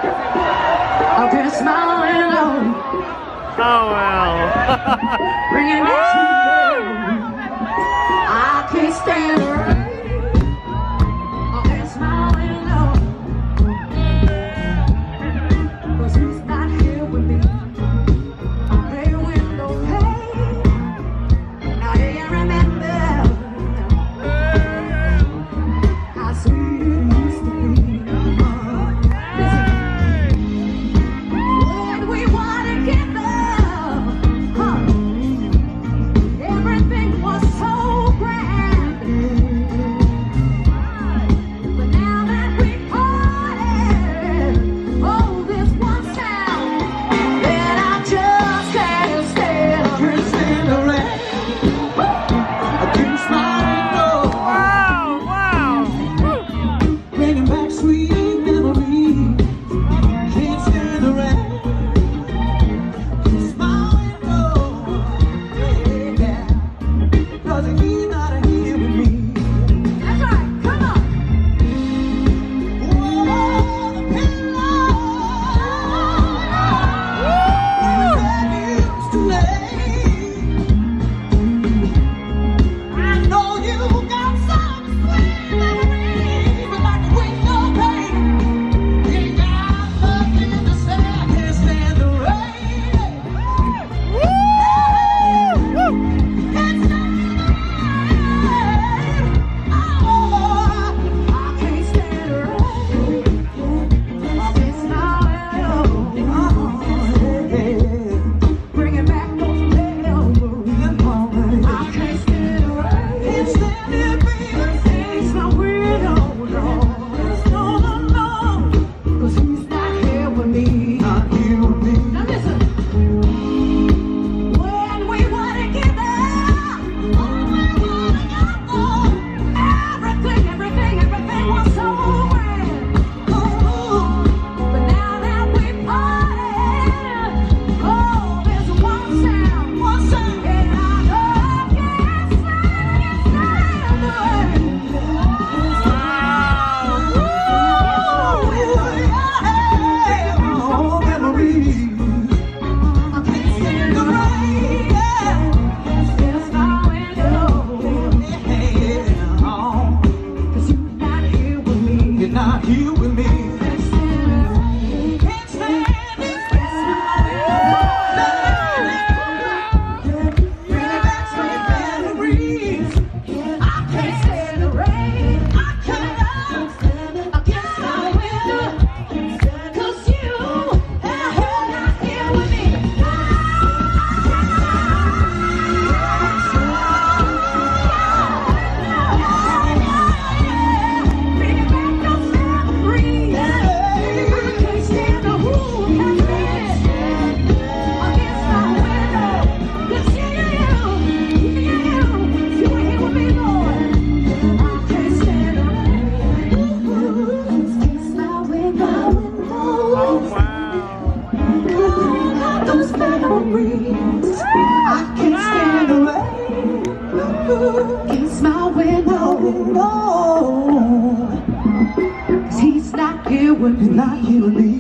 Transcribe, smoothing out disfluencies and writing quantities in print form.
I can't smile alone. Oh well. Bringing me to you. I can't stand the rain. I can't smile alone. 'Cause he's not here with me. I play with no pain. Now do you remember how sweet it used to be? When we were together, everything was so grand. But now that we parted, oh, this one sound that I just can't stand. I can't stand the rain. I can't smile no. Wow, wow. Bringing back sweet memories. Can't stand the rain. Can't smile no. Yeah. 'Cause he's not here with me. That's right, come on. Oh, the pillow that used to lay. I know you got some sweet memories, but like the window pane, you got nothing to say. I can't stand the rain. Can't stand the rain. Oh, I can't stand the rain. I can't smile alone. Bringing back those memories. I can't stand the rain. Can't stand it, baby. It's my widow, no. No, no, no. 'Cause he's not here with me. Not here with me. Now listen. When we were together, everything was so grand. But now that we parted, oh, there's one sound, and I can't stand the rain. Oh, memories. I can't stand the rain. There's no window. 'Cause you're not here with me. You're not here with me. Can't stand the rain. Can't stand it. Bring back sweet memories. I can't stand the rain. I can't stand the window. 'Cause you're not here with me. Bring back those memories. I can't stand the room. Can't stand against my window. 'Cause you ain't here with me, Lord. I can't stand the rain. Against my window. Oh wow. Those memories. I can't stand the rain. Against my window. 'Cause he's not here with me. Not here with me.